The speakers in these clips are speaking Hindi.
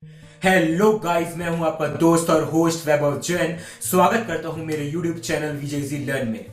हेलो गाइस, मैं हूं आपका दोस्त और होस्ट वैभव जैन। स्वागत करता हूं मेरे यूट्यूब चैनल विजय लर्न में।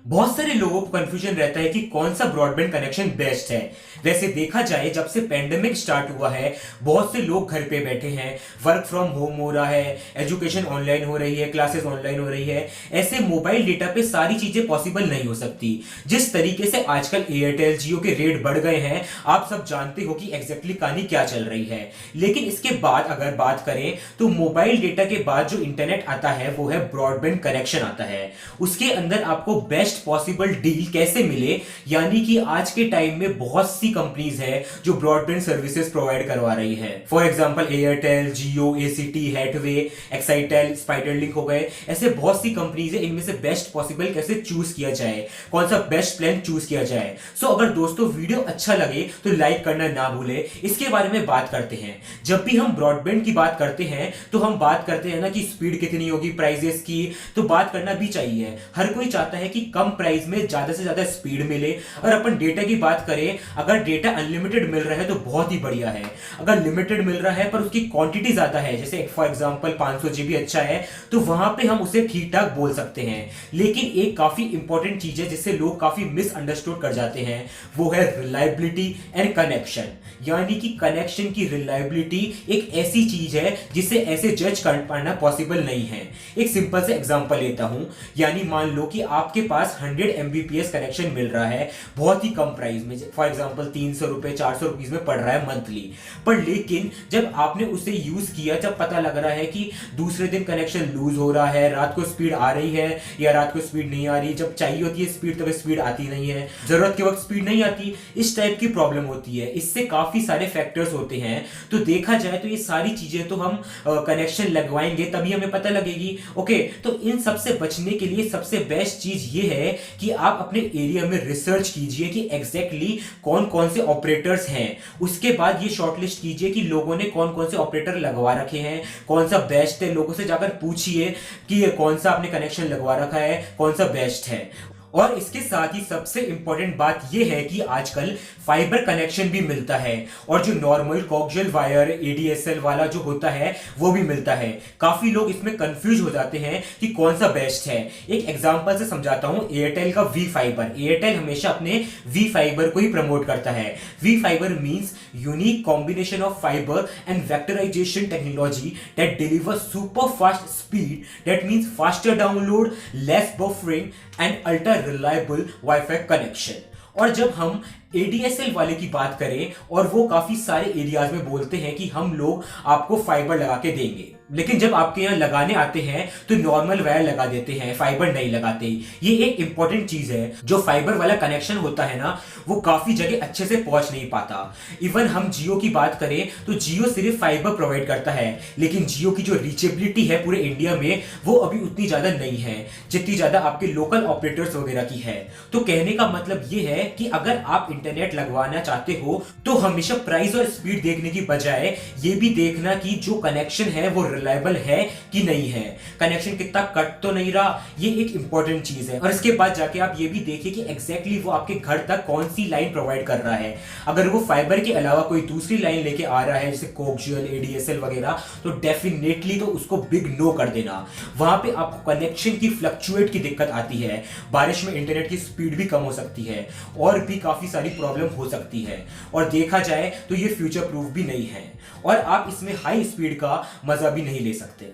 बहुत सारे लोगों को कंफ्यूजन रहता है कि कौन सा ब्रॉडबैंड कनेक्शन बेस्ट है। वैसे देखा जाए, जब से पेंडेमिक स्टार्ट हुआ है, बहुत से लोग घर पे बैठे हैं, वर्क फ्रॉम होम हो रहा है, एजुकेशन ऑनलाइन हो रही है, क्लासेस ऑनलाइन हो रही है। ऐसे मोबाइल डेटा पे सारी चीजें पॉसिबल नहीं हो सकती। जिस तरीके से आजकल एयरटेल जियो के रेट बढ़ गए हैं, आप सब जानते हो कि एग्जैक्टली कहानी क्या चल रही है। लेकिन इसके बाद अगर बात करें तो मोबाइल डेटा के बाद जो इंटरनेट आता है वो है ब्रॉडबैंड कनेक्शन आता है। उसके अंदर आपको बेस्ट पॉसिबल डील कैसे मिले, यानी कि आज के टाइम में बहुत सी कंपनीज है जो ब्रॉडबैंड सर्विसेज प्रोवाइड करवा रही है। फॉर एग्जांपल एयरटेल, जियो, एसीटी, हैथवे, एक्साइटेल, स्पाइडरलिंक हो गए। ऐसे बहुत सी कंपनीज है, इनमें से बेस्ट पॉसिबल कैसे चूज किया जाए, कौन सा बेस्ट प्लान चूज किया जाए। सो अगर दोस्तों वीडियो अच्छा लगे तो लाइक करना ना भूले। इसके बारे में बात करते हैं। जब भी हम ब्रॉडबैंड की बात करते हैं तो हम बात करते हैं ना कि स्पीड कितनी होगी, प्राइजेस की तो बात करना भी चाहिए। हर कोई चाहता है कि कम प्राइस में ज्यादा से ज्यादा स्पीड मिले। और अपन डेटा की बात करें, अगर डेटा अनलिमिटेड मिल रहा है तो बहुत ही बढ़िया है। अगर लिमिटेड मिल रहा है पर उसकी क्वांटिटी ज्यादा है, जैसे फॉर एग्जांपल 500 जीबी अच्छा है, तो वहां पे हम उसे ठीक ठाक बोल सकते हैं। लेकिन एक काफी इंपॉर्टेंट चीज है जिससे लोग काफी मिसअंडरस्टूड कर जाते हैं, वो है रिलायबिलिटी एंड कनेक्शन। यानी कि कनेक्शन की रिलायबिलिटी एक ऐसी चीज है जिसे ऐसे जज कर पाना पॉसिबल नहीं है। एक सिंपल से एग्जांपल लेता हूं, यानी मान लो कि आपके पास 100 एमबीपीएस कनेक्शन मिल रहा है बहुत ही कम प्राइस में, फॉर एग्जांपल 300 रुपए 400 रुपीज में पड़ रहा है मंथली। पर लेकिन जब आपने उसे यूज किया, जब पता लग रहा है कि दूसरे दिन कनेक्शन लूज हो रहा है, रात को स्पीड आ रही है या रात को स्पीड नहीं आ रही, जब चाहिए होती है स्पीड तब स्पीड आती नहीं है, जरूरत के वक्त स्पीड नहीं आती, इस टाइप की प्रॉब्लम होती है। इससे काफी सारे फैक्टर्स होते हैं। तो देखा जाए तो ये सारी चीजें तो हम कनेक्शन लगवाएंगे तभी हमें पता लगेगी। ओके, तो इन सबसे बचने के लिए सबसे बेस्ट चीज ये है कि आप अपने एरिया में रिसर्च कीजिए कि एग्जैक्टली कौन कौन से ऑपरेटर्स हैं। उसके बाद ये शॉर्टलिस्ट कीजिए कि लोगों ने कौन कौन से ऑपरेटर लगवा रखे हैं, कौन सा बेस्ट है। लोगों से जाकर पूछिए कि कौन सा आपने कनेक्शन लगवा रखा है, कौन सा बेस्ट है। और इसके साथ ही सबसे इंपॉर्टेंट बात यह है कि आजकल फाइबर कनेक्शन भी मिलता है, और जो नॉर्मल कोक्सियल वायर एडीएसएल वाला जो होता है वो भी मिलता है। काफी लोग इसमें कंफ्यूज हो जाते हैं कि कौन सा बेस्ट है। एक एग्जांपल से समझाता हूं, एयरटेल का वी फाइबर। एयरटेल हमेशा अपने वी फाइबर को ही प्रमोट करता है। V fibre means unique combination of fibre and vectorization technology that deliver super fast speed, that means faster download, less buffering and ultra reliable wifi connection. और जब हम एडीएसएल वाले की बात करें, और वो काफी सारे एरियाज में बोलते हैं कि हम लोग आपको फाइबर लगा के देंगे, लेकिन जब आपके यहाँ लगाने आते हैं तो नॉर्मल वायर लगा देते हैं, फाइबर नहीं लगाते। ये एक इंपॉर्टेंट चीज है। जो फाइबर वाला कनेक्शन होता है ना, वो काफी जगह अच्छे से पहुंच नहीं पाता। इवन हम जियो की बात करें तो जियो सिर्फ फाइबर प्रोवाइड करता है, लेकिन जियो की जो रीचेबिलिटी है पूरे इंडिया में वो अभी उतनी ज्यादा नहीं है जितनी ज्यादा आपके लोकल ऑपरेटर्स वगैरह की है। तो कहने का मतलब ये है कि अगर आप इंटरनेट लगवाना चाहते हो तो हमेशा प्राइस और स्पीड देखने की बजाय ये भी देखना कि जो कनेक्शन है वो रिलायबल है कि नहीं है, कनेक्शन कितना कट तो नहीं रहा। ये एक इंपॉर्टेंट चीज है। और इसके बाद जाके आप ये भी देखिए कि एग्जैक्टली वो आपके घर तक कौन सी लाइन प्रोवाइड कर रहा है। अगर वो फाइबर के अलावा कोई दूसरी लाइन लेके आ रहा है, जैसे कोक्सियल, एडीएसएल वगैरह, तो डेफिनेटली तो उसको बिग नो कर देना। वहां पे आपको कनेक्शन की फ्लक्चुएट की दिक्कत आती है, बारिश में इंटरनेट की स्पीड भी कम हो सकती है, और भी काफी सारी प्रॉब्लम हो सकती है। और देखा जाए तो ये फ्यूचर प्रूफ भी नहीं है, और आप इसमें हाई स्पीड का मजा भी नहीं ले सकते।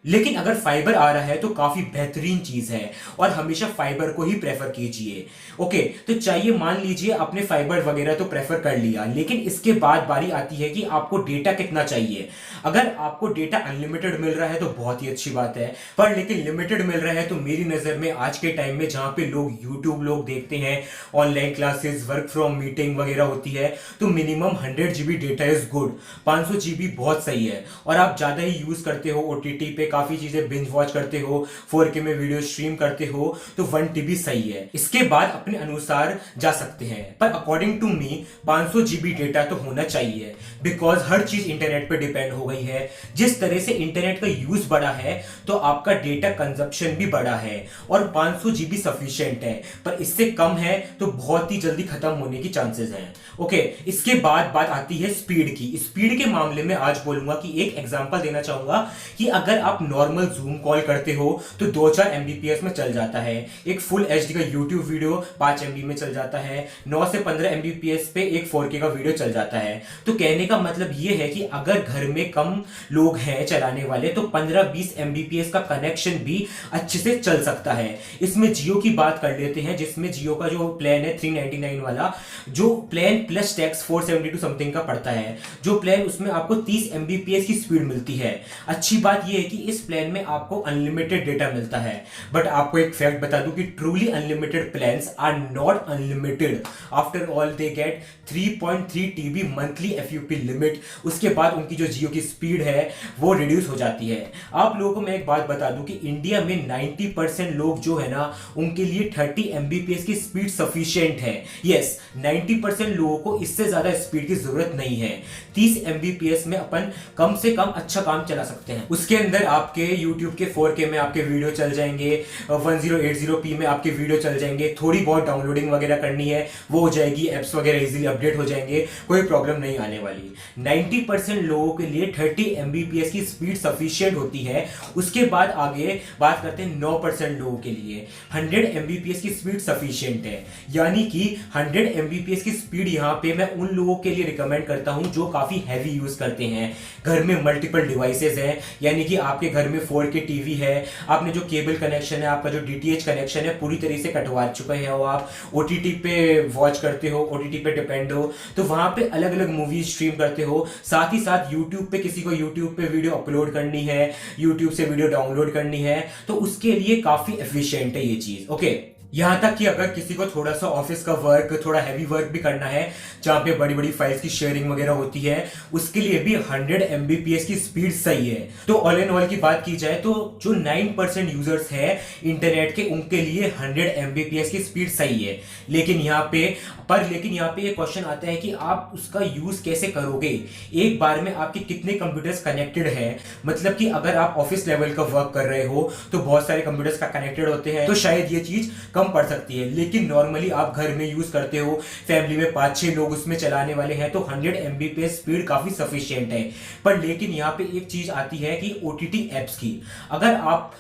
लेकिन अगर फाइबर आ रहा है तो काफी बेहतरीन चीज है, और हमेशा फाइबर को ही प्रेफर कीजिए। ओके, तो चाहिए मान लीजिए आपने फाइबर वगैरह तो प्रेफर कर लिया, लेकिन इसके बाद बारी आती है कि आपको डेटा कितना चाहिए। अगर आपको डेटा अनलिमिटेड मिल रहा है तो बहुत ही अच्छी बात है, पर लेकिन लिमिटेड मिल रहा है तो मेरी नजर में आज के टाइम में जहां पे लोग यूट्यूब लोग देखते हैं, online classes, work from meeting वगैरह होती है, तो minimum 100 GB data is good. 500 GB बहुत सही है, और आप ज्यादा ही यूज करते हो ओटीटी पे, काफी चीजें बिंज वॉच करते हो, 4K में वीडियो स्ट्रीम करते हो, तो 1 TB सही है। इसके बाद अपने अनुसार जा सकते हैं, पर according to me 500 GB data तो होना चाहिए, बिकॉज हर चीज इंटरनेट पे डिपेंड हो गई है। जिस तरह से इंटरनेट का यूज बढ़ा है तो आपका डेटा कंजप्शन भी बढ़ा है, और 500 GB सफिशिएंट है, पर इससे कम है तो बहुत ही जल्दी खत्म होने की चांसेस हैं। ओके, इसके बाद बात आती है स्पीड की। स्पीड के मामले में आज बोलूंगा कि एक एग्जांपल देना चाहूंगा कि अगर आप नॉर्मल जूम कॉल करते हो तो 2-4 Mbps में चल जाता है। एक फुल HD का YouTube वीडियो 5 MB में चल जाता है। 9 से 15 Mbps पे एक 4K का वीडियो चल जाता है। तो कहने का मतलब ये है कि अगर घर में कम लोग हैं चलाने वाले तो 15-20 Mbps का कनेक्शन भी अच्छे से चल सकता है। इसमें जियो की बात कर लेते हैं, जिसमें जियो का जो प्लान है 399 वाला, जो प्लान प्लस टैक्स 472 समथिंग का पड़ता है, जो प्लान उसमें आपको 30 Mbps की स्पीड मिलती है। अच्छी बात यह है कि इस प्लान में आपको अनलिमिटेड डेटा मिलता है। बट आपको एक फैक्ट बता दूं कि truly unlimited plans are not unlimited. After all they get 3.3 TB monthly FUP limit. उसके बाद उनकी जो जियो की स्पीड है वो रिड्यूस हो जाती है। आप लोगों को मैं एक बात बता दूं कि इंडिया में 90% लोग जो है ना, उनके लिए 30 Mbps की स्पीड सफिशिएंट है। यस, 90% लोगों को इससे ज्यादा स्पीड की जरूरत नहीं है। 30 Mbps में अपन कम से कम अच्छा काम चला सकते हैं। उसके अंदर आपके YouTube के 4K में आपके वीडियो चल जाएंगे, 1080p में आपके वीडियो चल जाएंगे। थोड़ी बहुत डाउनलोडिंग वगैरह करनी है वो हो जाएगी, एप्स वगैरह इजीली अपडेट हो जाएंगे, कोई प्रॉब्लम नहीं आने वाली। 90% लोगों के लिए 30 Mbps की स्पीड सफिशिएंट होती है। उसके बाद आगे बात करते हैं 9% लोगों के लिए 100 Mbps की स्पीड सफिशिएंट है। यानी कि 100 Mbps की स्पीड यहां पे मैं उन लोगों के लिए रिकमेंड करता हूं जो काफी हैवी यूज करते हैं, घर में मल्टीपल डिवाइसेस हैं, यानी कि आपके घर में 4K टीवी है, आपने जो केबल कनेक्शन है, आपका जो DTH कनेक्शन है पूरी तरह से कटवा चुके हैं, और आप OTT पे वॉच करते हो, OTT पे डिपेंड हो, तो वहां पे अलग अलग मूवीज स्ट्रीम करते हो। साथ ही साथ YouTube पे किसी को YouTube पे वीडियो अपलोड करनी है, YouTube से वीडियो डाउनलोड करनी है, तो उसके लिए काफी एफिशिएंट है ये चीज। ओके, यहां तक कि अगर किसी को थोड़ा सा ऑफिस का वर्क, थोड़ा हैवी वर्क भी करना है, जहां पे बड़ी बड़ी फाइल्स की शेयरिंग वगैरह होती है, उसके लिए भी 100 Mbps की स्पीड सही है। तो ऑल इन ऑल की बात की जाए तो जो 9% यूजर्स है इंटरनेट के, उनके लिए 100 Mbps की स्पीड सही है। लेकिन यहाँ पे ये क्वेश्चन आता है कि आप उसका यूज कैसे करोगे। एक बार में आपके कितने कंप्यूटर्स कनेक्टेड है, मतलब कि अगर आप ऑफिस लेवल का वर्क कर रहे हो तो बहुत सारे कंप्यूटर्स का कनेक्टेड होते हैं, तो शायद ये चीज कम पड़ सकती है। लेकिन नॉर्मली आप घर में यूज करते हो, फैमिली में 5-6 लोग उसमें चलाने वाले हैं, तो 100 Mbps स्पीड काफी सफिशिएंट है। पर लेकिन यहाँ पे एक चीज आती है कि OTT एप्स की, अगर आप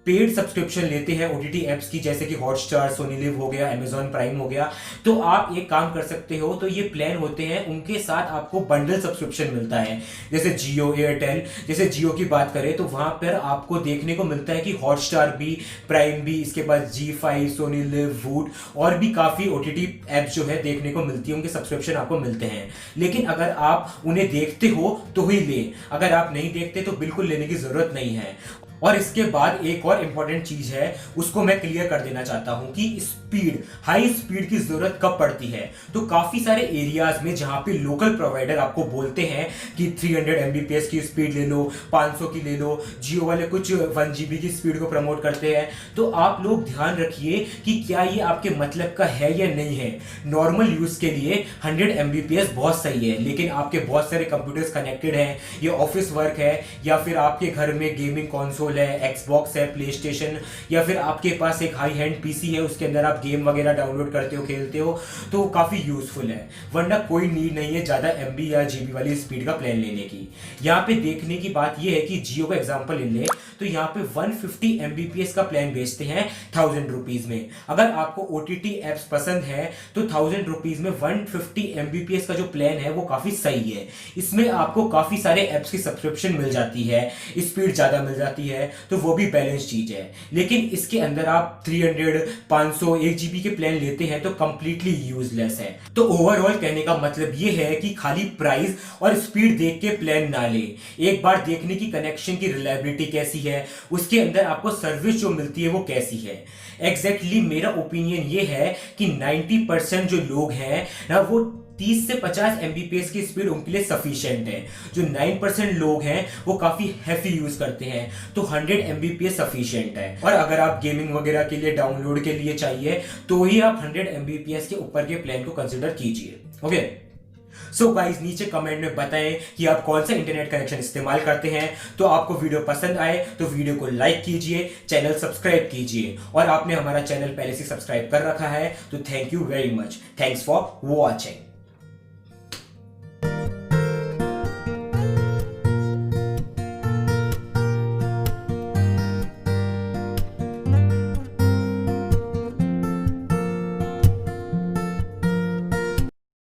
पेड सब्सक्रिप्शन लेते हैं OTT एप्स की, जैसे कि हॉटस्टार, सोनी लिव हो गया, अमेजॉन प्राइम हो गया, तो आप एक काम कर सकते हो। तो ये प्लान होते हैं, उनके साथ आपको बंडल सब्सक्रिप्शन मिलता है, जैसे जियो, एयरटेल। जैसे जियो की बात करें तो वहां पर आपको देखने को मिलता है कि हॉटस्टार भी, प्राइम भी, इसके बाद G5, सोनी लिव, वूट और भी काफी OTT एप्स जो है देखने को मिलती है, उनके सब्सक्रिप्शन आपको मिलते हैं। लेकिन अगर आप उन्हें देखते हो तो ही ले, अगर आप नहीं देखते तो बिल्कुल लेने की जरूरत नहीं है। और इसके बाद एक और इंपॉर्टेंट चीज है, उसको मैं क्लियर कर देना चाहता हूं कि स्पीड, हाई स्पीड की जरूरत कब पड़ती है। तो काफी सारे एरियाज में जहां पे लोकल प्रोवाइडर आपको बोलते हैं कि 300 Mbps की स्पीड ले लो, 500 की ले लो, जियो वाले कुछ 1 GB की स्पीड को प्रमोट करते हैं, तो आप लोग ध्यान रखिए कि क्या ये आपके मतलब का है या नहीं है। नॉर्मल यूज के लिए 100 Mbps बहुत सही है, लेकिन आपके बहुत सारे कंप्यूटर्स कनेक्टेड हैं, ये ऑफिस वर्क है, या फिर आपके घर में गेमिंग कंसोल है, एक्सबॉक्स है, प्ले स्टेशन, या फिर आपके पास एक हाई हैंड पीसी है, उसके अंदर आप गेम वगैरह डाउनलोड करते हो, खेलते हो, तो काफी यूजफुल है। वरना कोई नीड नहीं है ज्यादा MB या GB वाली स्पीड का प्लान लेने की। यहाँ पे देखने की बात यह है कि जियो का एग्जांपल ले ले तो यहाँ पे 150 Mbps का प्लान बेचते हैं 1000 रुपीज में। अगर आपको OTT एप्स पसंद है तो 1000 रुपीज में 150 Mbps का जो प्लान है वो काफी सही है। इसमें आपको काफी सारे एप्स की सब्सक्रिप्शन मिल जाती है, स्पीड ज्यादा मिल जाती है, तो वो भी बैलेंस चीज है। लेकिन इसके अंदर आप 300, 500, 1 GB के प्लान लेते हैं तो कंप्लीटली यूजलेस है। तो ओवरऑल कहने का मतलब ये है कि खाली प्राइस और स्पीड देख के प्लान ना ले, एक बार देखने की कनेक्शन की रिलायबिलिटी कैसी है, उसके अंदर आपको सर्विस जो मिलती है वो कैसी है। एग्जैक्टली मेरा ओपिनियन ये है कि 90% जो लोग हैं ना वो 30 से 50 Mbps की स्पीड उनके लिए सफिशिएंट है। जो 9% लोग हैं वो काफी हैवी यूज करते हैं, तो 100 Mbps सफिशिएंट है। और अगर आप गेमिंग वगैरह के लिए डाउनलोड के लिए चाहिए तो ही आप 100 Mbps के ऊपर के प्लान को कंसिडर कीजिए। ओके, सो गाइस नीचे कमेंट में बताएं कि आप कौन सा इंटरनेट कनेक्शन इस्तेमाल करते हैं। तो आपको वीडियो पसंद आए तो वीडियो को लाइक कीजिए, चैनल सब्सक्राइब कीजिए, और आपने हमारा चैनल पहले से सब्सक्राइब कर रखा है तो thank you very much. Thanks for watching.